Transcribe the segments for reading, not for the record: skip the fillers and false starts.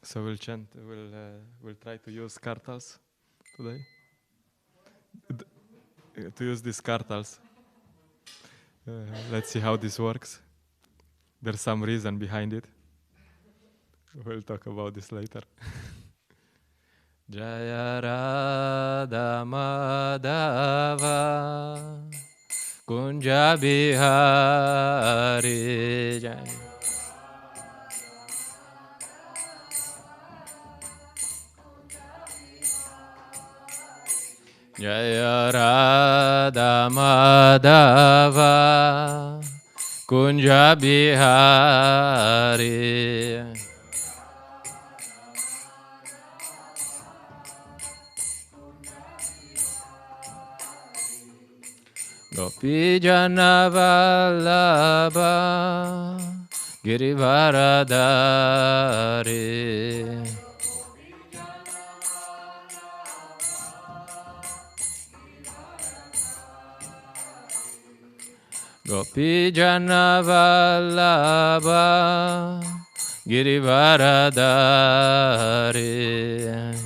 So we'll chant. We'll try to use kartals today. To use these kartals. Let's see how this works. There's some reason behind it. We'll talk about this later. Jaya Radha Madhava Kunja Bihari Jaya. Jaya Radha Madhava Kunja Bihari Gopi Jana Vallabha Girivaradari Gopi Jana Vallabha Girivaradari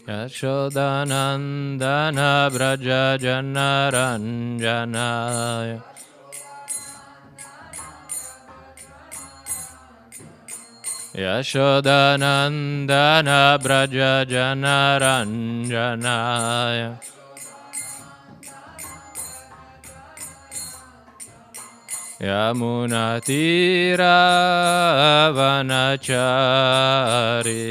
Yashodanandana Braja Janaranjana Yashodanandana Braja Janaranjana Yamunatira Vanachari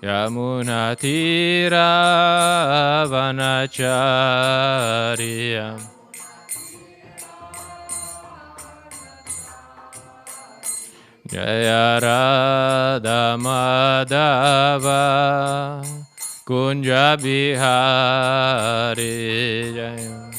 Yamunatira Vanachari Jaya Radha Madhava Kunja Bihari Jaya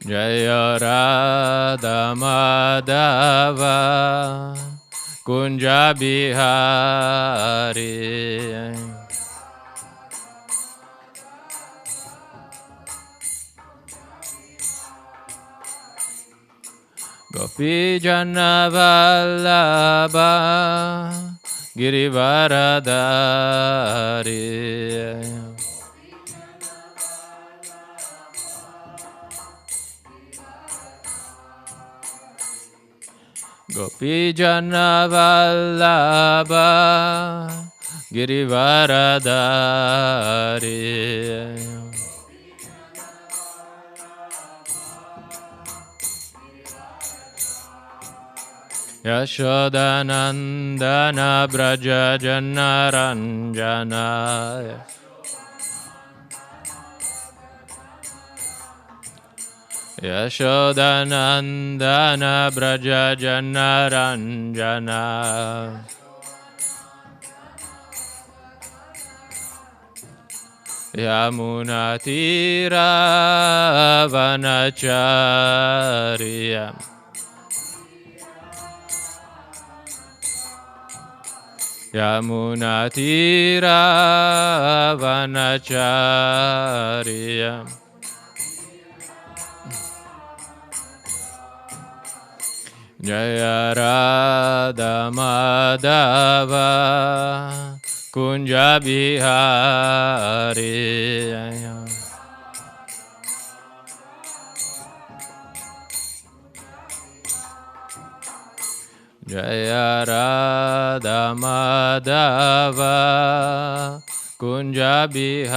Jaya Radha Madhava Kunja Bihari Gopi Jana Vallabha Girivaradari Gopi Jana Vallabha Girivaradari Yashodanandana Braja Janaranjana Yashodanandana Braja Janaranjana Yamunatira Vanacharya Yamunatira Vanacharya Jaya Radha Madhava Kunja Bihari Jaya Radha Madhava Kunja Bihari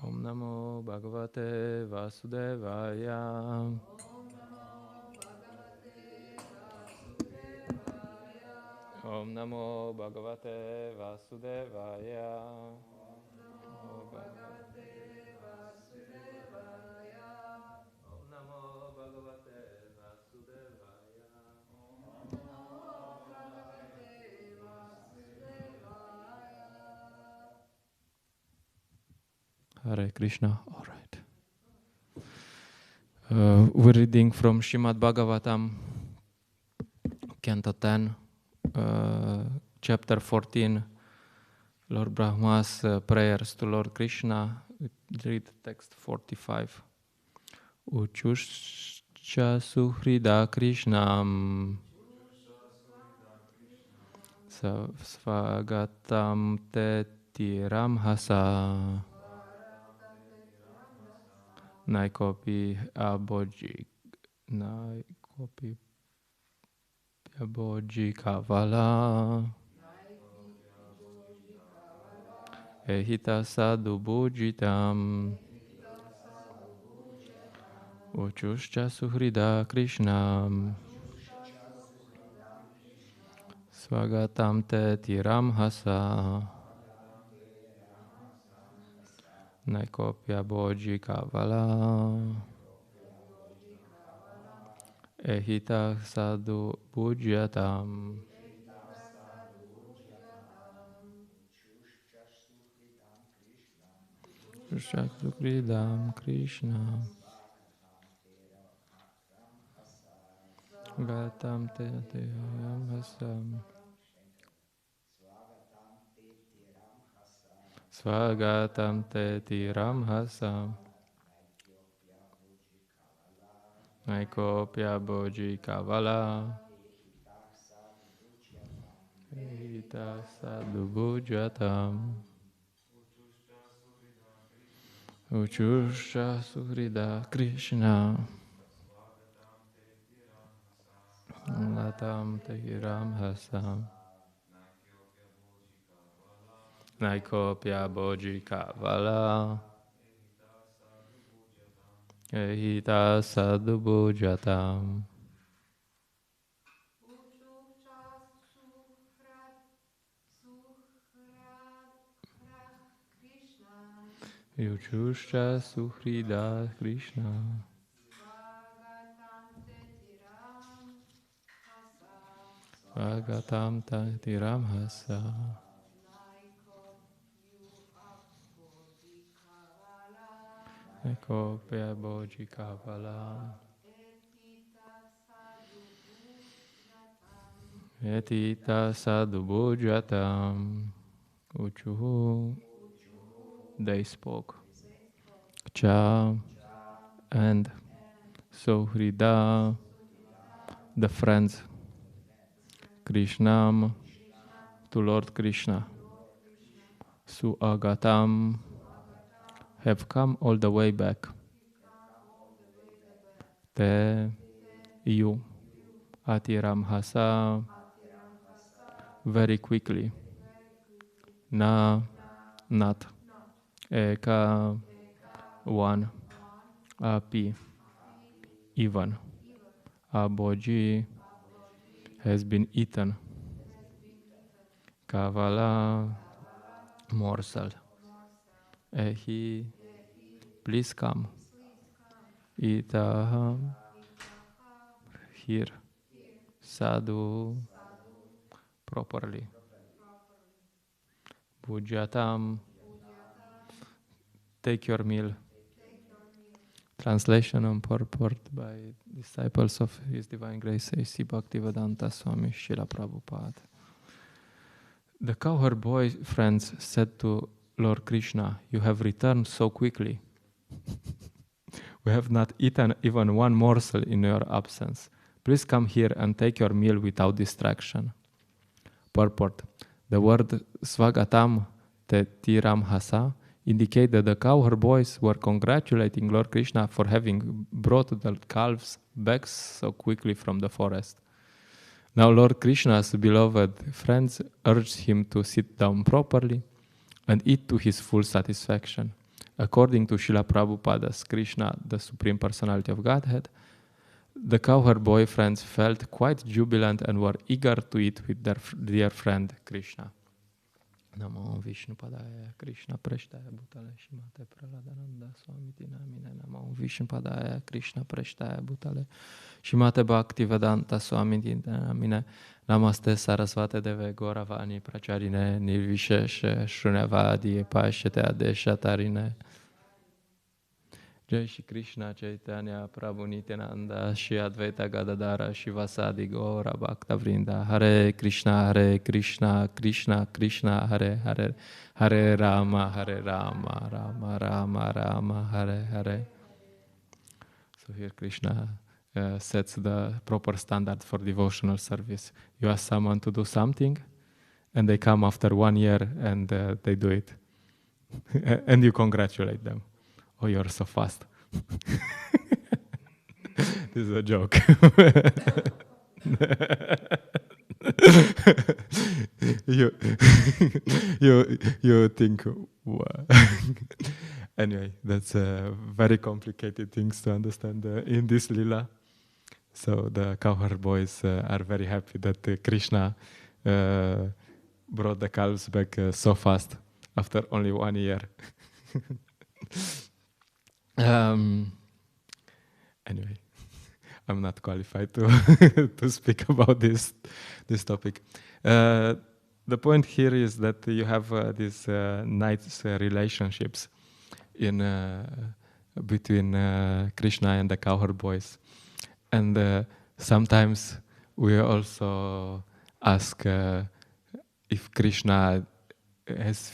Om Namo Bhagavate Vasudevaya Om Namo Bhagavate Vasudevaya Om Namo Bhagavate Vasudevaya Hare Krishna. All right. We're reading from Srimad Bhagavatam, Canto 10, Chapter 14, Lord Brahma's prayers to Lord Krishna. We read text 45. Uchuscha suhrida Krishnam svagatam te tiramhasa naikopi aboji kavala ehita sadhu bujitam uchuscha suhrida Krishnam svagatam te tiramhasa naikopya boji kavala ehita sadhu bujyatam Shakridam Krishna Gatam te tiramhasam Swagatam te tiramhasam Naikopya boji kavala Ehita sadhu bujyatam Uchusha suhrida Krishna Latam Tehiram Hasam Naikopya Boji Kavala Ehita Sadhu Bujatam Uchusha suhrida Krishna Svagatam Tehiram Hasam Naikopya Boji Kavala Etita Sadhu Bujatam Uchuhu. They spoke. Cha and Sohrida, the friends. Krishnam, to Lord Krishna. Suagatam, have come all the way back. Te, you. Atiram Hasa, very quickly. Na, not. Eka, one. Api, even. Aboji, has been eaten. Kavala, morsel. Ehi, please come. Itaha, here. Sadhu, properly. Pujatam, take your meal. Translation and purport by disciples of His Divine Grace A.C. Bhaktivedanta Swami Srila Prabhupada. The cowherd boy friends said to Lord Krishna, "You have returned so quickly. We have not eaten even one morsel in your absence. Please come here and take your meal without distraction." Purport. The word Svagatam te tiram hasa indicate that the cowherd boys were congratulating Lord Krishna for having brought the calves back so quickly from the forest. Now Lord Krishna's beloved friends urged him to sit down properly and eat to his full satisfaction. According to Srila Prabhupada's Krishna, the Supreme Personality of Godhead, the cowherd boy friends felt quite jubilant and were eager to eat with their dear friend Krishna. Namo Vishnu Padaya Krishna Preshtaya Bhutale Shimate Praladananda Swamiti Namine Namo Vishnu Padaya Krishna Preshtaya Bhutale Shimate Bhaktivedanta Swamiti Namine Namaste Sarasvate Deve Gauravani Pracharine Nirvisheshe Shrunavadi Pashete Adeshatarine Jai Shri Krishna Chaitanya Prabhu Nityananda Shri Advaita Gadadara Shivasadi Gaura Bhakta Vrinda Hare Krishna Krishna Krishna Hare Hare Hare Rama Rama Rama Rama Hare Hare. So here Krishna sets the proper standard for devotional service. You ask someone to do something and they come after 1 year and they do it. And you congratulate them. Oh, you're so fast. This is a joke. you think, what? Anyway, that's very complicated things to understand in this lila. So the cowherd boys are very happy that Krishna brought the calves back so fast after only 1 year. Anyway, I'm not qualified to speak about this topic. The point here is that you have these nice relationships in between Krishna and the cowherd boys, and sometimes we also ask if Krishna has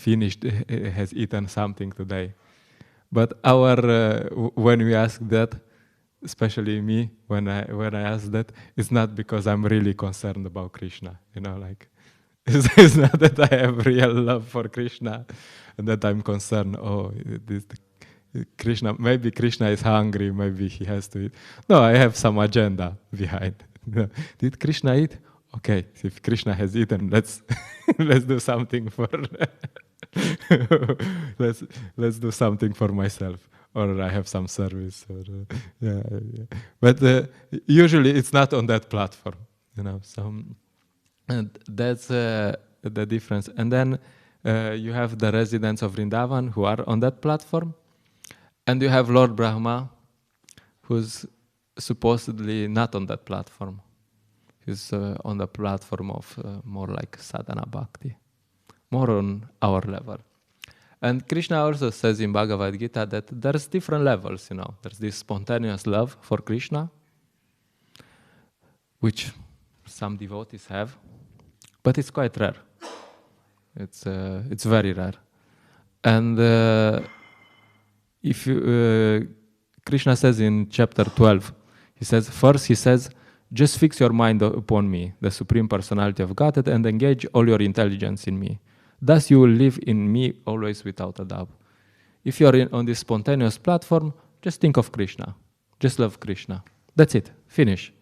eaten something today. But when we ask that, especially me, when I ask that, it's not because I'm really concerned about Krishna. Like it's not that I have real love for Krishna and that I'm concerned. Oh, Krishna. Maybe Krishna is hungry. Maybe he has to eat. No, I have some agenda behind. Did Krishna eat? Okay, if Krishna has eaten, let's do something for. let's do something for myself, or I have some service, or yeah. But usually it's not on that platform, So and that's the difference. And then you have the residents of Vrindavan who are on that platform, and you have Lord Brahma, who's supposedly not on that platform. He's on the platform of more like sadhana bhakti, more on our level. And Krishna also says in Bhagavad Gita that there's different levels, There's this spontaneous love for Krishna, which some devotees have, but it's quite rare. It's very rare. And Krishna says in chapter 12, he says, just fix your mind upon me, the Supreme Personality of Godhead, and engage all your intelligence in me. Thus you will live in me always without a doubt. If you are on this spontaneous platform, just think of Krishna. Just love Krishna. That's it. Finish.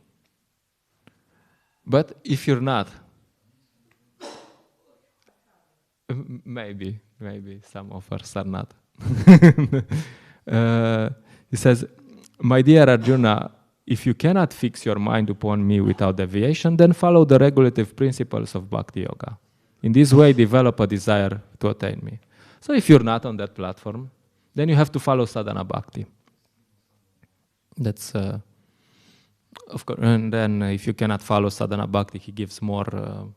But if you're not, maybe some of us are not. He says, my dear Arjuna, if you cannot fix your mind upon me without deviation, then follow the regulative principles of Bhakti Yoga. In this way, develop a desire to attain me. So if you're not on that platform, then you have to follow sadhana bhakti. That's, of course, and then if you cannot follow sadhana bhakti, he gives more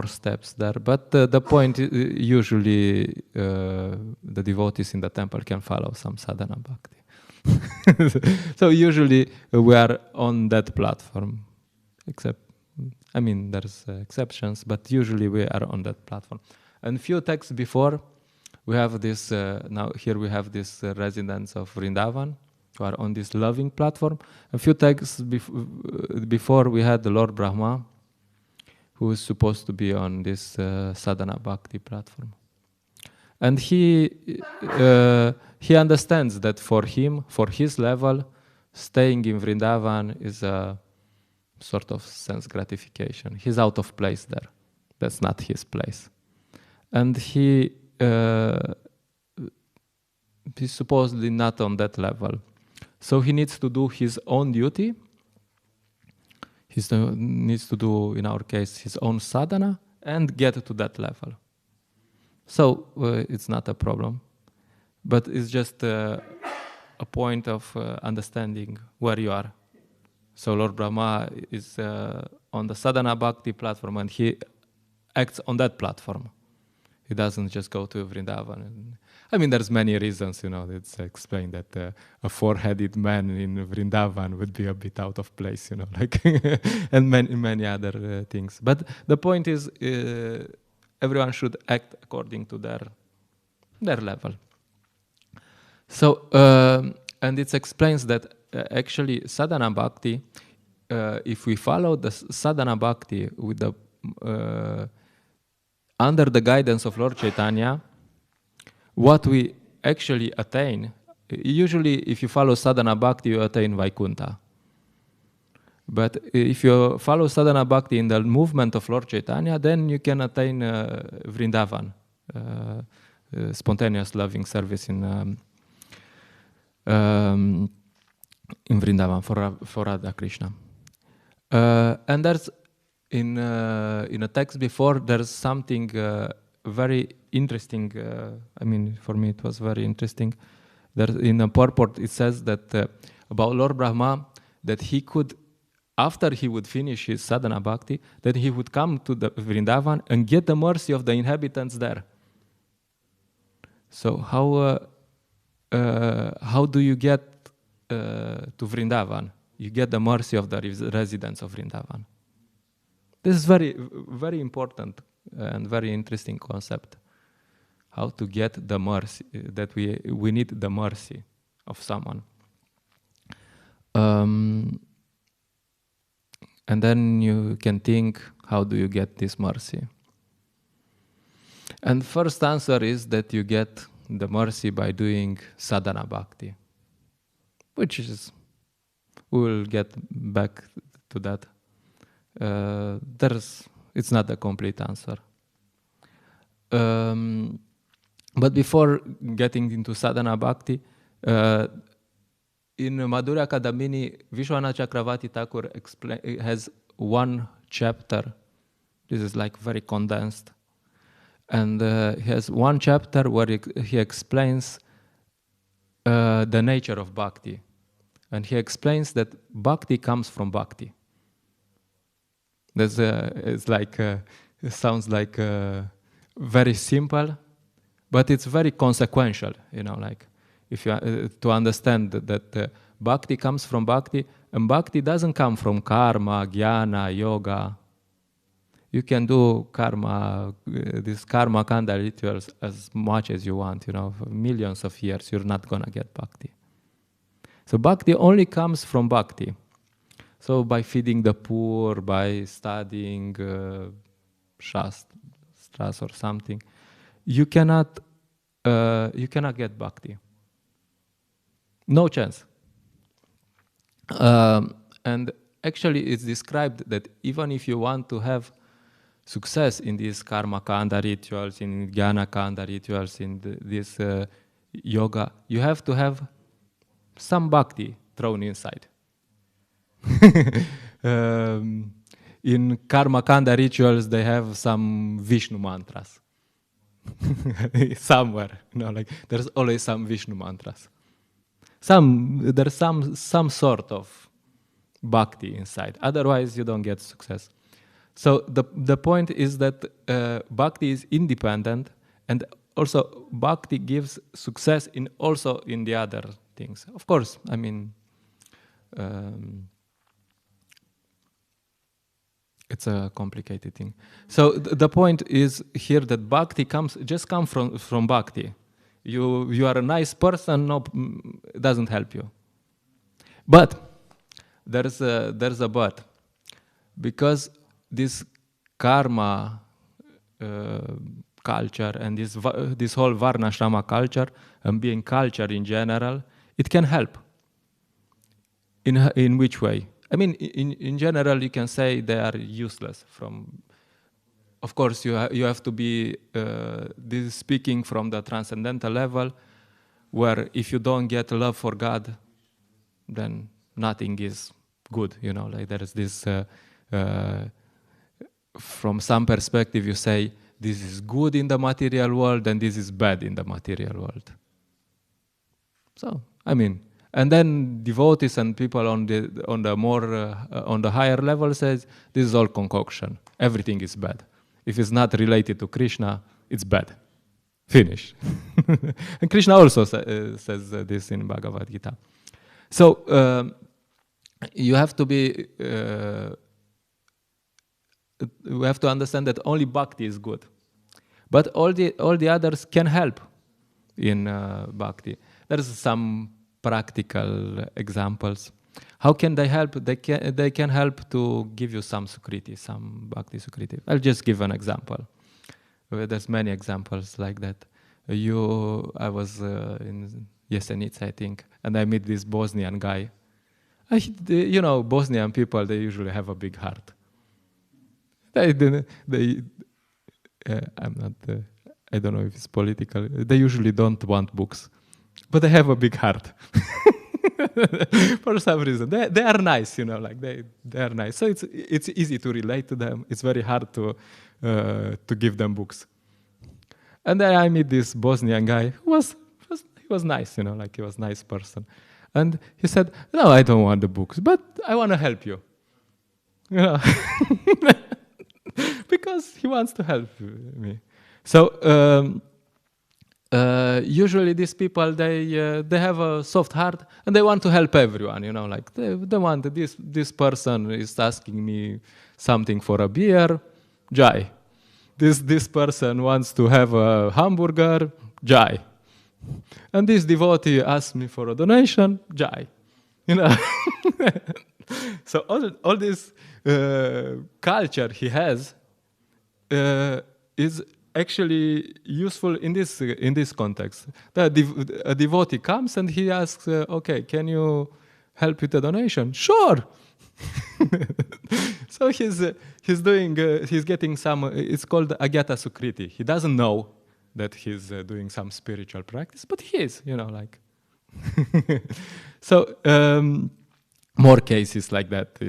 steps there. But the point, usually, the devotees in the temple can follow some sadhana bhakti. So usually we are on that platform, there's exceptions, but usually we are on that platform. And few texts before, we have this, now here we have this residents of Vrindavan who are on this loving platform. A few texts before we had the Lord Brahma, who is supposed to be on this sadhana bhakti platform. And he understands that for him, for his level, staying in Vrindavan is a sort of sense gratification. He's out of place there. That's not his place. And he's supposedly not on that level. So he needs to do his own duty. He needs to do, in our case, his own sadhana and get to that level. So it's not a problem, but it's just a point of understanding where you are. So Lord Brahma is on the sadhana bhakti platform, and he acts on that platform. He doesn't just go to Vrindavan. I mean, there's many reasons, it's explained that a four-headed man in Vrindavan would be a bit out of place, like, and many other things. But the point is, everyone should act according to their level. So, and it explains that actually sadhana bhakti, if we follow the sadhana bhakti with the under the guidance of Lord Chaitanya, what we actually attain, usually if you follow sadhana bhakti, you attain Vaikuntha. But if you follow sadhana bhakti in the movement of Lord Chaitanya, then you can attain Vrindavan, spontaneous loving service in Vrindavan for Radha Krishna. And there's in a text before, there's something very interesting. I mean, for me, it was very interesting. There, in a purport, it says that about Lord Brahma, that he could, after he would finish his sadhana bhakti, that he would come to the Vrindavan and get the mercy of the inhabitants there. So how do you get to Vrindavan? You get the mercy of the residents of Vrindavan. This is very, very important and very interesting concept. How to get the mercy, that we need the mercy of someone. And then you can think, how do you get this mercy? And first answer is that you get the mercy by doing sadhana bhakti, which is, we will get back to that. It's not a complete answer. But before getting into sadhana bhakti, in Madhurya Kadambini, Vishwanath Chakravarti Thakur has one chapter. This is like very condensed. And he has one chapter where he explains the nature of bhakti. And he explains that bhakti comes from bhakti. It sounds like very simple, but it's very consequential, like if you to understand that bhakti comes from bhakti, and bhakti doesn't come from karma, jnana, yoga. You can do karma, these karma kanda rituals as much as you want, for millions of years, you're not gonna get bhakti. So bhakti only comes from bhakti. So by feeding the poor, by studying shastras or something, you cannot get bhakti. No chance. And actually it's described that even if you want to have success in these karma kanda rituals, in jnana kanda rituals, in this yoga, you have to have some bhakti thrown inside. In karma kanda rituals, they have some Vishnu mantras. Somewhere, like there's always some Vishnu mantras. There's some sort of bhakti inside. Otherwise, you don't get success. So the point is that bhakti is independent, and also bhakti gives success in the other things. Of course, I mean, it's a complicated thing. So the point is here that bhakti comes from bhakti. You are a nice person, no, it doesn't help you. But there's a but, because this karma culture and this whole varnashrama culture and being culture in general, it can help. In which way? I mean, in general, you can say they are useless. Of course, you have to be this is speaking from the transcendental level, where if you don't get love for God, then nothing is good. Like there is this. From some perspective, you say this is good in the material world and this is bad in the material world. So, I mean. And then devotees and people on the higher level says this is all concoction. Everything is bad. If it's not related to Krishna, it's bad. Finish. And Krishna also says this in Bhagavad Gita. So you have to be, we have to understand that only bhakti is good, but all the others can help in bhakti. There's some practical examples. How can they help? They can help to give you some sukriti, some bhakti sukriti. I'll just give an example. There's many examples like that. I was in Jesenice, I think, and I met this Bosnian guy. Bosnian people, they usually have a big heart. I don't know if it's political. They usually don't want books, but they have a big heart. For some reason, they are nice, they are nice. So it's easy to relate to them. It's very hard to give them books. And then I meet this Bosnian guy who was nice, he was a nice person. And he said, "No, I don't want the books, but I want to help you." Because he wants to help me. So usually these people, they have a soft heart and they want to help everyone. They want this person is asking me something for a beer, jai. This person wants to have a hamburger, jai. And this devotee asks me for a donation, jai. So all this culture he has is actually useful in this context. A devotee comes and he asks, "Okay, can you help with a donation?" Sure. So he's getting some. It's called Agyata Sukriti. He doesn't know that he's doing some spiritual practice, but he is, So more cases like that,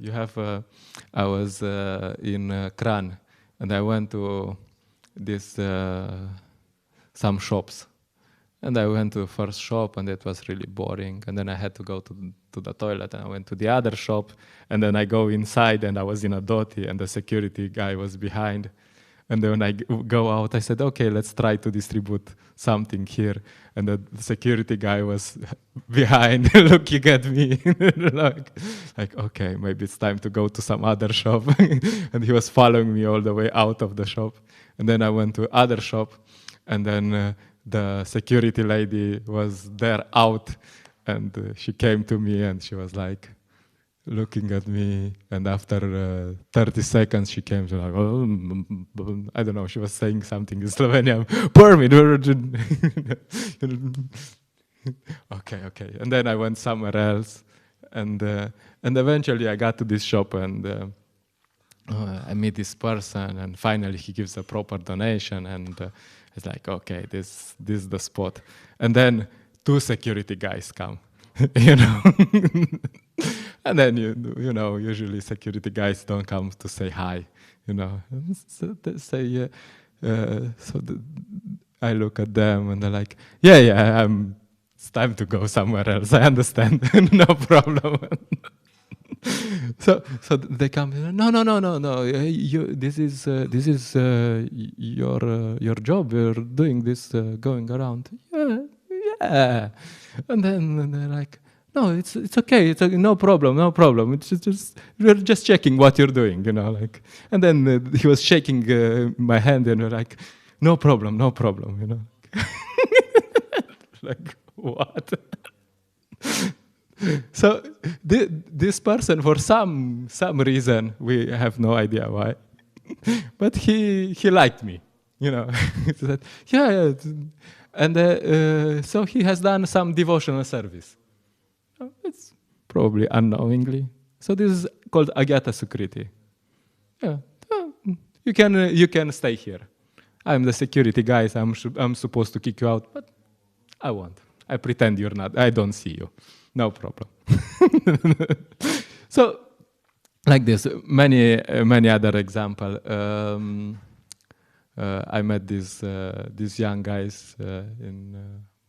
you have. I was in Kran, and I went to some shops, and I went to the first shop, and it was really boring. And then I had to go to the toilet, and I went to the other shop, and then I go inside, and I was in a dhoti, and the security guy was behind. And then when I go out, I said, "Okay, let's try to distribute something here." And the security guy was behind looking at me like, "Okay, maybe it's time to go to some other shop." And he was following me all the way out of the shop. And then I went to other shop, and then the security lady was there out, and she came to me and she was like, looking at me, and after 30 seconds she came to like, "Oh, I don't know," she was saying something in Slovenian, "Permit." Okay. And then I went somewhere else, and eventually I got to this shop, and I meet this person, and finally he gives a proper donation, and it's like, okay, this is the spot. And then 2 security guys come, And then, usually security guys don't come to say hi, So they say, I look at them and they're like, yeah, it's time to go somewhere else. I understand, no problem. So they come, no. This is your job. You're doing this, going around. Yeah. And then they're like, "No, it's okay. It's no problem. It's just we're just checking what you're doing, And then he was shaking my hand, and we're like, "No problem." Like, what? So this person, for some reason, we have no idea why, but he liked me, He said, yeah. And so he has done some devotional service. It's probably unknowingly. So this is called Agyata Sukriti. Yeah, you can stay here. I'm the security guys. I'm supposed to kick you out, but I won't. I pretend you're not. I don't see you. No problem. So, like this, many other example. I met these young guys in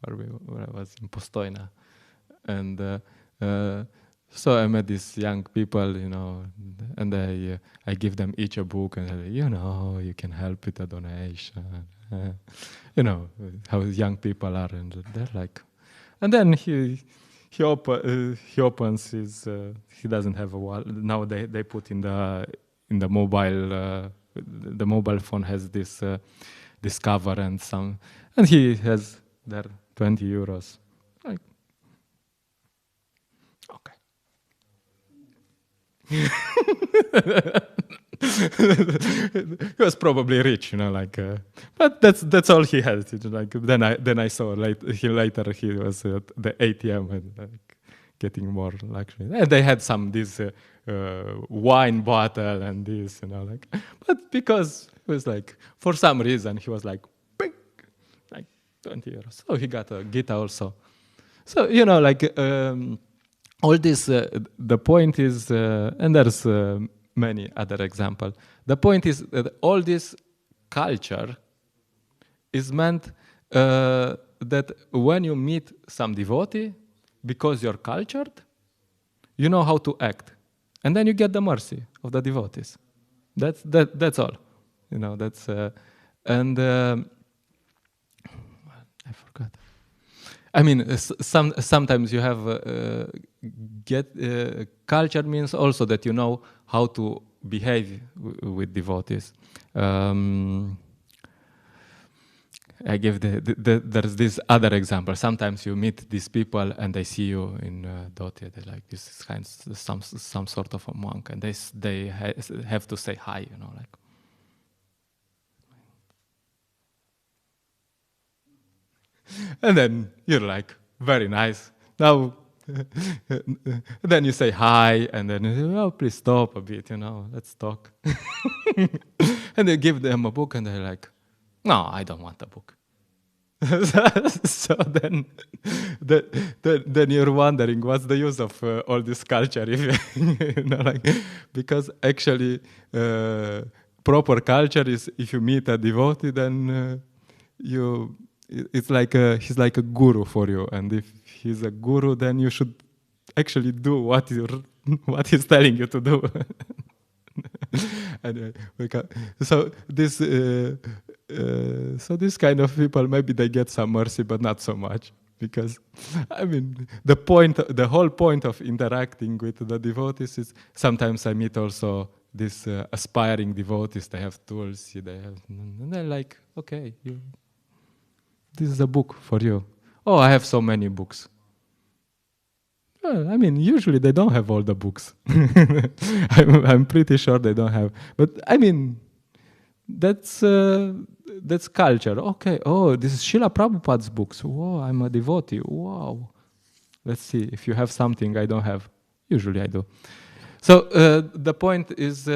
where I was in Postojna, and So I met these young people, and I give them each a book, and I say, you can help with a donation. You know how young people are, and they're like, and then he opens his. He doesn't have a wallet now. They put in the mobile. The mobile phone has this cover and he has there 20 euros. Like, okay. He was probably rich, but that's all he had. Then I saw later he was at the ATM and getting more luxury. And they had this wine bottle and this, but because it was for some reason he was like 20 euros. So he got a guitar also. So all this. The point is, and there's many other examples. The point is that all this culture is meant that when you meet some devotee, because you're cultured, you know how to act, and then you get the mercy of the devotees. That's all. That's and I forgot. I mean, sometimes you have culture means also that you know how to behave with devotees. I give there's this other example. Sometimes you meet these people and they see you in dhoti. They're like, this is kind of some sort of a monk, and they have to say hi. And then you're like, very nice. Now, then you say hi, and then you say, oh, please stop a bit, let's talk. And they give them a book, and they're like, no, I don't want a book. So then you're wondering, what's the use of all this culture? Because actually, proper culture is if you meet a devotee, then it's like he's like a guru for you, and if he's a guru, then you should actually do what he's telling you to do. And so this kind of people, maybe they get some mercy, but not so much, because I mean the whole point of interacting with the devotees is sometimes I meet also these aspiring devotees. They have tools, and they're like, okay, this is a book for you. Oh, I have so many books. Well, I mean, usually they don't have all the books. I'm pretty sure they don't have. But I mean, that's culture. Okay. Oh, this is Srila Prabhupada's books. Wow, I'm a devotee. Wow. Let's see if you have something I don't have. Usually I do. So the point is,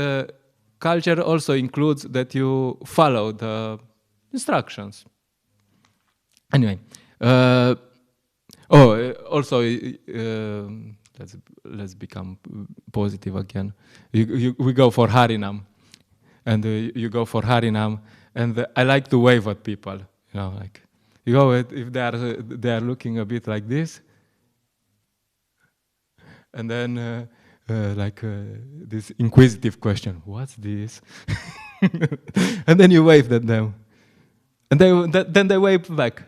culture also includes that you follow the instructions. Anyway, also let's become positive again. We go for Harinam, and you go for Harinam, and I like to wave at people. You go if they are looking a bit like this, and then this inquisitive question, what's this? And then you wave at them, and then they wave back.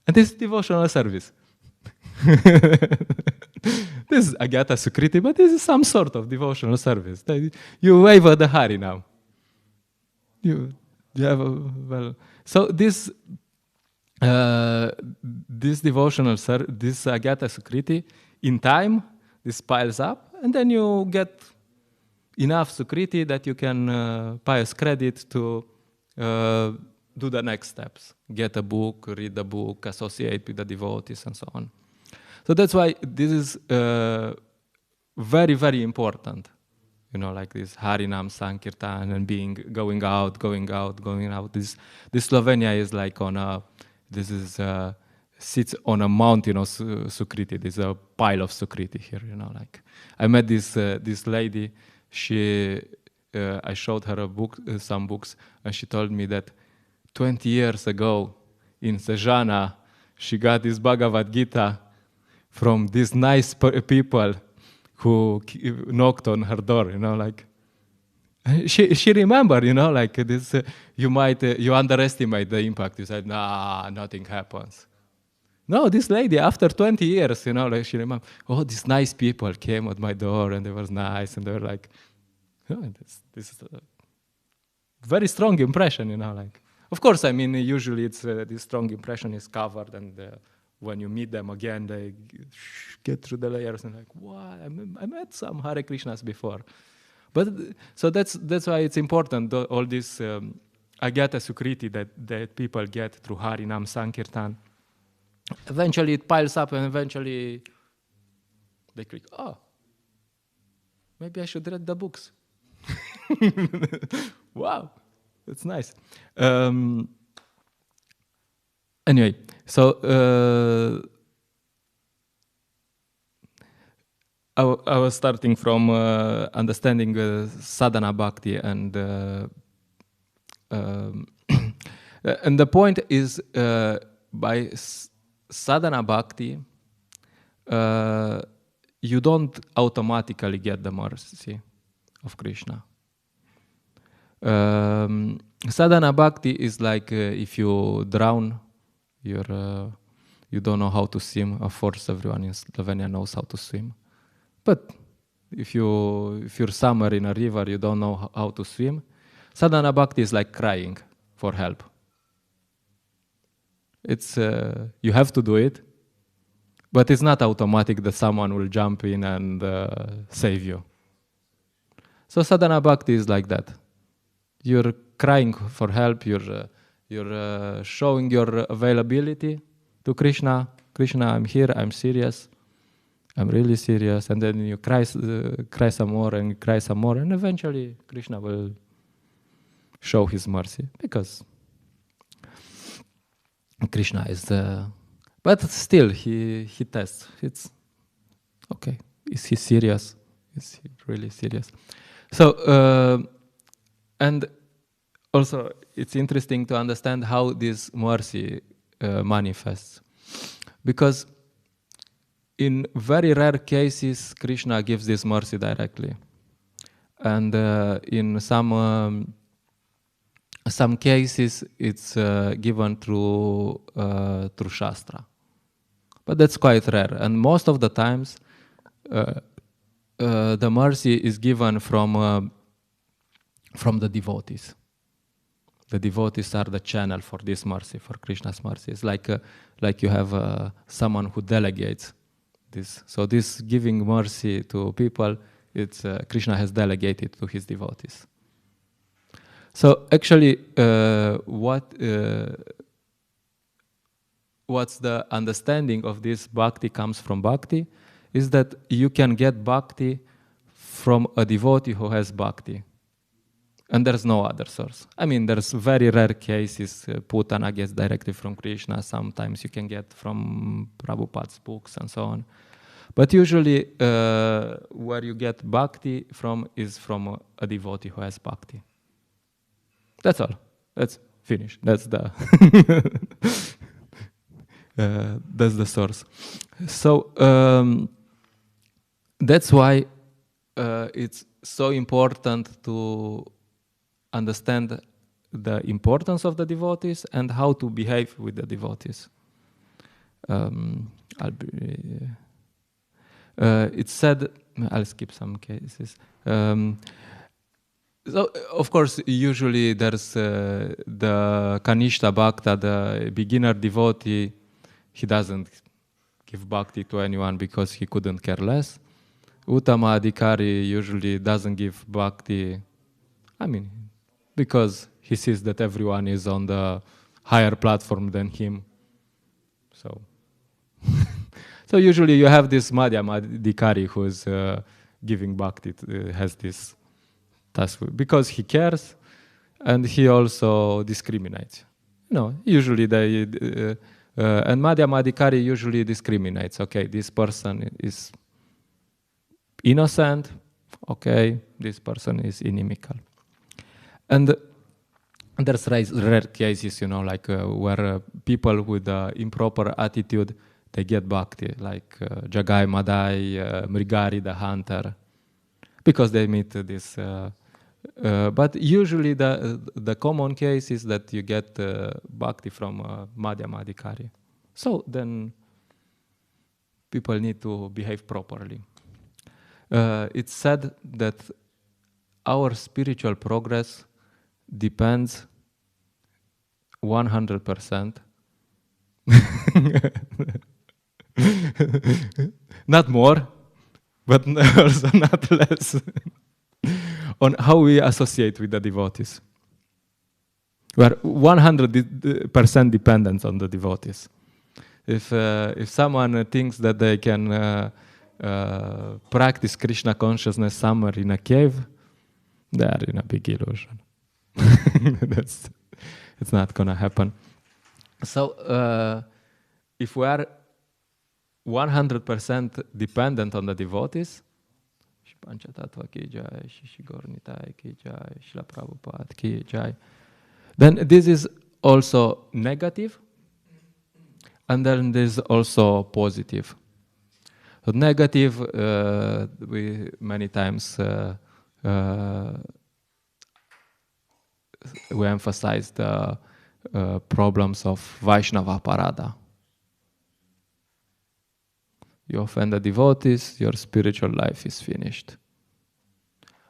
And this is devotional service. This is Agyata Sukriti, but this is some sort of devotional service. You wave at the Hari now. You have so this devotional this Agyata Sukriti, in time, this piles up, and then you get enough Sukriti that you can pious credit to do the next steps. Get a book, read the book, associate with the devotees, and so on. So that's why this is very, very important. Like this Harinam Sankirtan and going out. This Slovenia is like sits on a mountain of Sukriti. There's a pile of Sukriti here. I met this lady. I showed her some books, and she told me that 20 years ago in Sejana, she got this Bhagavad Gita from these nice people who knocked on her door, you know, like, she remembered, you know, like this, you underestimate the impact. You said, nah, nothing happens. No, this lady, after 20 years, you know, like she remembered, oh, these nice people came at my door and they were nice and they were like, oh, this is a very strong impression, you know, like. Of course, I mean, usually it's this strong impression is covered and when you meet them again, they get through the layers and like, wow, I met some Hare Krishnas before. But so that's why it's important, all this agata sukriti that people get through Harinam Sankirtan. Eventually it piles up and eventually they click, oh, maybe I should read the books. Wow, that's nice. Anyway, so I was starting from understanding sadhana bhakti and the point is by sadhana bhakti you don't automatically get the mercy of Krishna. Sadhana bhakti is like if you drown, you don't know how to swim. Of course, everyone in Slovenia knows how to swim. But if you're somewhere in a river, you don't know how to swim. Sadhana bhakti is like crying for help. It's you have to do it, but it's not automatic that someone will jump in and save you. So sadhana bhakti is like that. You're crying for help. You're showing your availability to Krishna. Krishna, I'm here. I'm serious. I'm really serious. And then you cry some more and cry some more, and eventually Krishna will show his mercy because Krishna is but still he tests. It's okay. Is he serious? Is he really serious? So and also it's interesting to understand how this mercy manifests, because in very rare cases Krishna gives this mercy directly, and in some cases it's given through Shastra, but that's quite rare. And most of the times the mercy is given from the devotees. The devotees are the channel for this mercy, for Krishna's mercy. It's like you have someone who delegates this. So this giving mercy to people, it's Krishna has delegated to his devotees. So actually, what's the understanding of this bhakti comes from bhakti is that you can get bhakti from a devotee who has bhakti. And there's no other source. I mean, there's very rare cases. Putana gets directly from Krishna. Sometimes you can get from Prabhupada's books and so on. But usually where you get bhakti from is from a devotee who has bhakti. That's all. That's finished. That's the that's the source. So that's why it's so important to understand the importance of the devotees and how to behave with the devotees. It's said, I'll skip some cases. So, of course, usually there's the Kanishta Bhakta, the beginner devotee. He doesn't give bhakti to anyone because he couldn't care less. Uttama Adhikari usually doesn't give bhakti, I mean, because he sees that everyone is on the higher platform than him. So, so usually you have this Madhyama Adhikari who is giving bhakti, has this task because he cares, and he also discriminates. No, usually they and Madhyama Adhikari usually discriminates. Okay, this person is innocent. Okay, this person is inimical. And there's rare cases, you know, like where people with improper attitude they get bhakti, like Jagai Madai, Mrigari the hunter, because they meet this. But usually the common case is that you get bhakti from Madhyama Adhikari. So then people need to behave properly. It's said that our spiritual progress depends 100%. Not more, but also not less, on how we associate with the devotees. We are 100% dependent on the devotees. If someone thinks that they can practice Krishna consciousness somewhere in a cave, they are in a big illusion. It's not gonna happen. So if we are 100% dependent on the devotees, then this is also negative, and then there's also positive. So negative, we many times we emphasize the problems of Vaishnava Parada. You offend the devotees, your spiritual life is finished.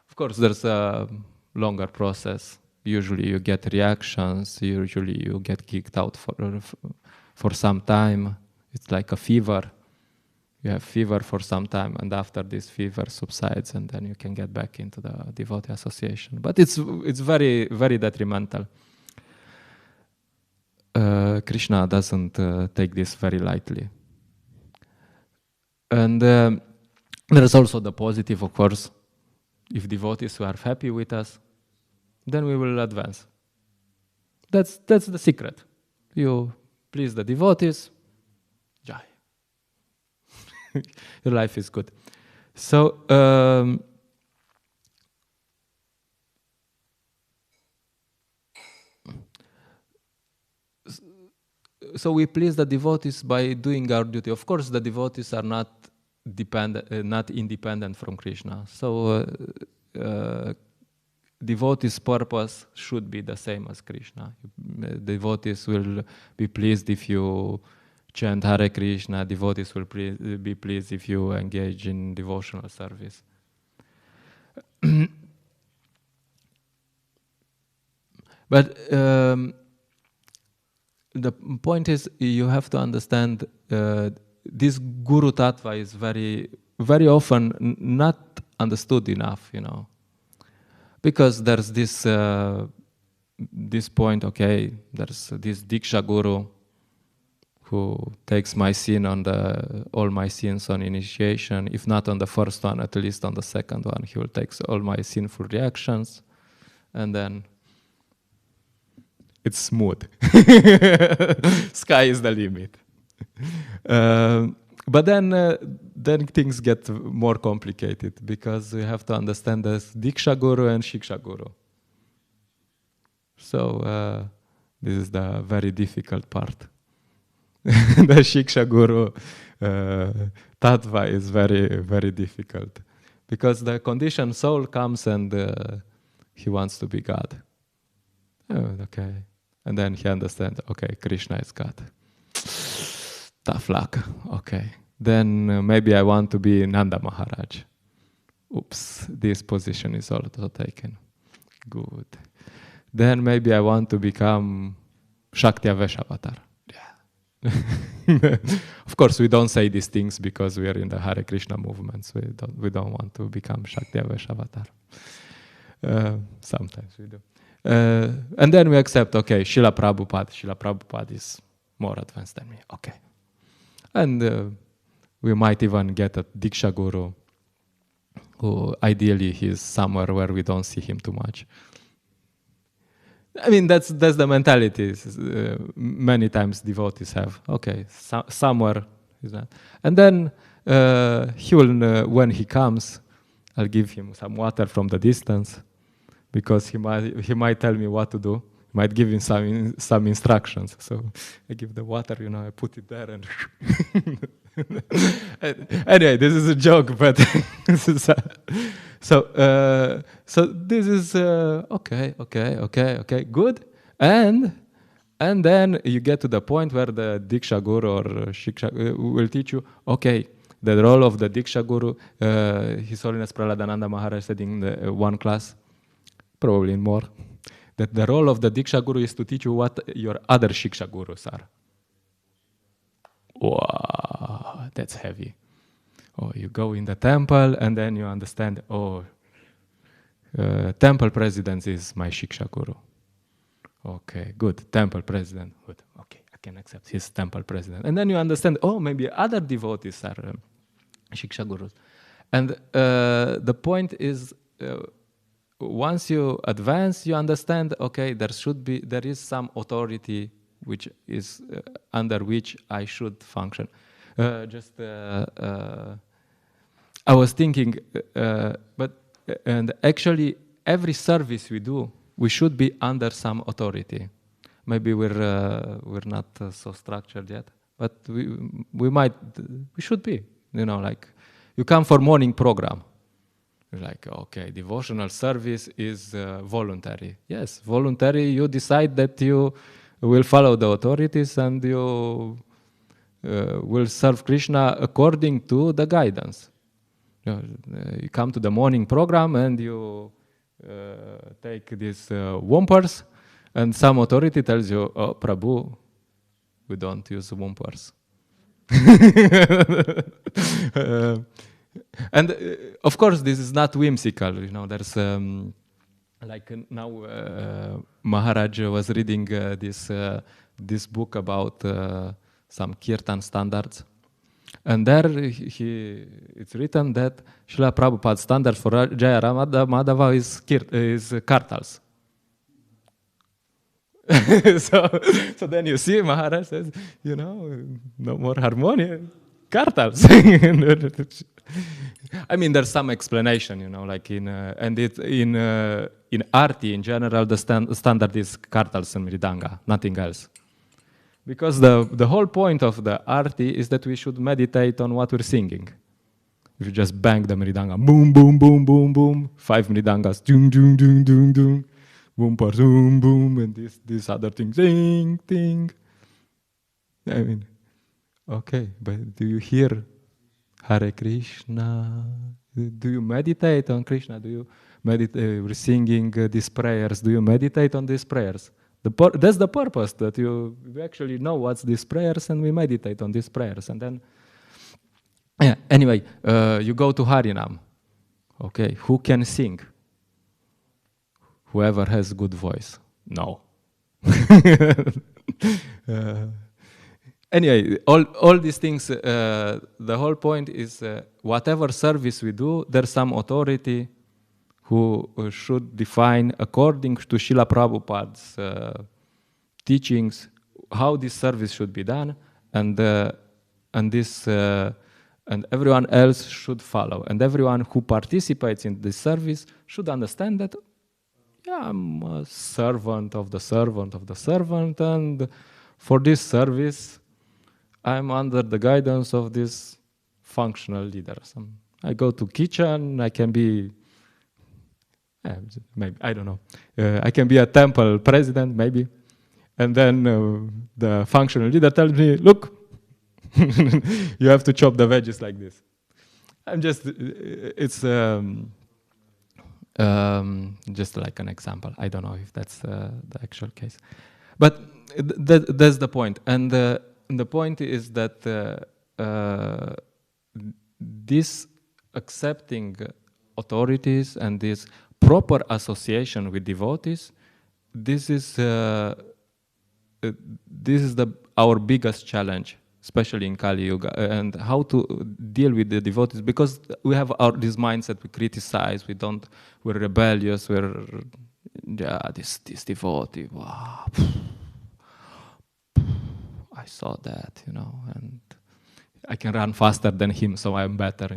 Of course, there's a longer process. Usually you get reactions, usually you get kicked out for some time. It's like a fever. You have fever for some time, and after this fever subsides, and then you can get back into the devotee association. But it's very, very detrimental. Krishna doesn't take this very lightly. And there's also the positive, of course. If devotees who are happy with us, then we will advance. That's the secret. You please the devotees, jai. Your life is good. So so we please the devotees by doing our duty. Of course, the devotees are not independent from Krishna. So devotees' purpose should be the same as Krishna. Devotees will be pleased if you chant Hare Krishna. Devotees will be pleased if you engage in devotional service. But the point is, you have to understand this Guru Tattva is very, very often not understood enough, you know. Because there's this point, okay, there's this Diksha Guru who takes my sin all my sins on initiation. If not on the first one, at least on the second one, he will take all my sinful reactions, and then it's smooth. Sky is the limit. But then things get more complicated, because we have to understand there's Diksha Guru and Shiksha Guru. So this is the very difficult part. The Shiksha Guru Tattva is very, very difficult, because the conditioned soul comes and he wants to be God. Oh, okay. And then he understands, okay, Krishna is God. Tough luck. Okay. Then maybe I want to be Nanda Maharaj. Oops, this position is also taken. Good. Then maybe I want to become Shakti Aveshavatar. Yeah. Of course, we don't say these things because we are in the Hare Krishna movements. We don't want to become Shakti Aveshavatar. Sometimes we do. And then we accept, okay, Srila Prabhupada is more advanced than me. Okay. And we might even get a Diksha Guru, who ideally he's somewhere where we don't see him too much. I mean, that's the mentality many times devotees have. Okay, somewhere is that. And then he will, when he comes, I'll give him some water from the distance, because he might tell me what to do. Might give him some instructions. So I give the water, I put it there, and anyway, this is a joke, but this is so this is okay, good, and then you get to the point where the Diksha Guru or Shiksha will teach you, okay, the role of the Diksha Guru. His Holiness Prahladananda Maharaj said in one class, probably in more, that the role of the Diksha Guru is to teach you what your other Shiksha Gurus are. Wow, that's heavy. Oh, you go in the temple and then you understand, temple president is my Shiksha Guru. Okay, good, temple president, good. Okay, I can accept his temple president. And then you understand, maybe other devotees are Shiksha Gurus. And the point is, once you advance, you understand, okay, there is some authority which is under which I should function. I was thinking, and actually every service we do, we should be under some authority. Maybe we're not so structured yet, but we should be. Like you come for morning program. Like, okay, devotional service is voluntary. Yes, voluntary. You decide that you will follow the authorities and you will serve Krishna according to the guidance. You come to the morning program and you take these wumpers, and some authority tells you, "Oh, Prabhu, we don't use wumpers." And of course, this is not whimsical. There's like now Maharaj was reading this book about some kirtan standards, and there it's written that Srila Prabhupada's standard for Jaya Madhava is kartals. so then you see Maharaj says, no more harmonium, kartals. I mean, there's some explanation, like in Arti in general, the standard is kartals and mridanga, nothing else. Because the whole point of the Arti is that we should meditate on what we're singing. If you just bang the mridanga, boom, boom, boom, boom, boom, 5 mridangas, doom, doom, doom, doom, doom, boom, boom, boom, and this other thing, ding, ding. I mean, okay, but do you hear Hare Krishna? Do you meditate on Krishna? Do you meditate? We're singing these prayers. Do you meditate on these prayers? That's the purpose, that we actually know what's these prayers and we meditate on these prayers. And then, anyway, you go to Harinam. Okay, who can sing? Whoever has good voice. No. Anyway, all these things, the whole point is whatever service we do, there's some authority who should define, according to Srila Prabhupada's teachings, how this service should be done, and everyone else should follow. And everyone who participates in this service should understand that, I'm a servant of the servant of the servant, and for this service, I'm under the guidance of this functional leader. I go to kitchen, I can be, maybe, I don't know. I can be a temple president, maybe. And then the functional leader tells me, look, you have to chop the veggies like this. It's just like an example. I don't know if that's the actual case. But that's the point. And the point is that this accepting authorities and this proper association with devotees, this is our biggest challenge, especially in Kali Yuga, and how to deal with the devotees, because we have this mindset, we criticize, we're rebellious, this devotee, wow. I saw that, and I can run faster than him, so I'm better,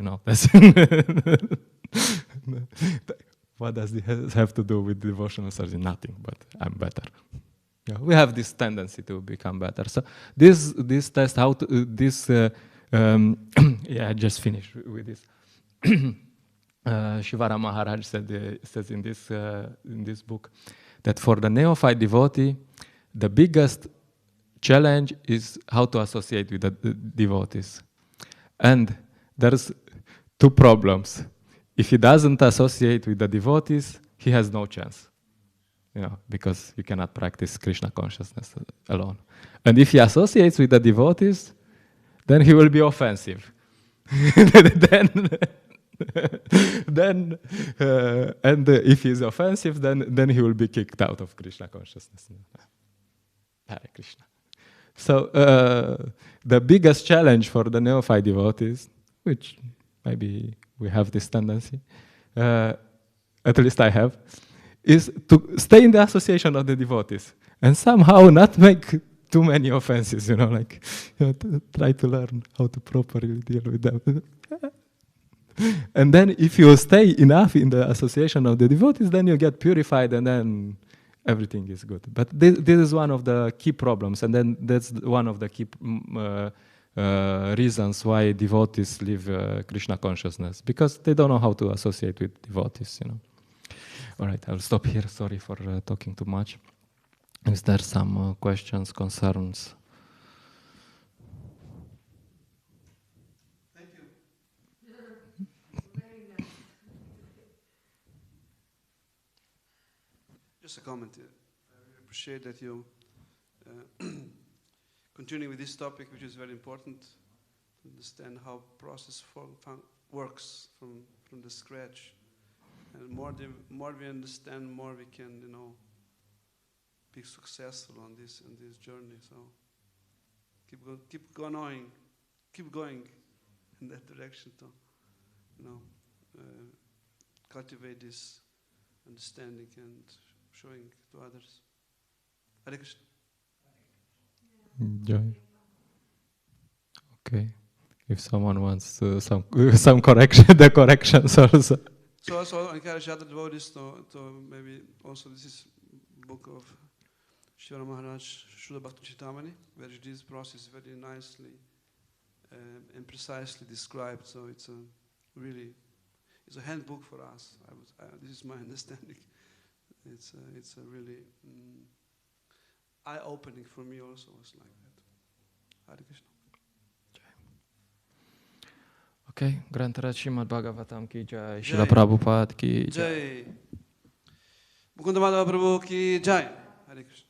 What does this have to do with devotional service? Nothing, but I'm better. we have this tendency to become better. So this test, how to yeah, I just finished with this. Shivara Maharaj says in this book that for the neophyte devotee, the biggest challenge is how to associate with the devotees. And there's two problems. If he doesn't associate with the devotees, he has no chance, because you cannot practice Krishna consciousness alone. And if he associates with the devotees, then he will be offensive. And if he is offensive, then he will be kicked out of Krishna consciousness. Hare Krishna. So the biggest challenge for the neophyte devotees, which maybe we have this tendency, at least I have, is to stay in the association of the devotees and somehow not make too many offenses, try to learn how to properly deal with them. And then if you stay enough in the association of the devotees, then you get purified and then everything is good. But this is one of the key problems, and then that's one of the key reasons why devotees leave Krishna consciousness, because they don't know how to associate with devotees. All right, I'll stop here. Sorry for talking too much. Is there some questions, concerns? Thank you. Very nice. Just a comment. I appreciate that you continue with this topic, which is very important to understand how process works from the scratch. And more we understand, more we can, be successful on this journey. So keep going in that direction to, cultivate this understanding and showing to others. Hare Krishna. Joy. Okay. If someone wants some correction, the corrections also. So also encourage other devotees to maybe also this is book of Shivara Maharaj, Shuddha Bhakti Chitamani, where this process is very nicely and precisely described. So it's a handbook for us. This is my understanding. It's a really eye-opening for me also. It's like that. Hare Krishna. Okay, Grantaraj Srimad Bhagavatam ki jai, Srila Prabhupada ki jai. Mukunda Madhava Prabhu ki jai. Hare Krishna.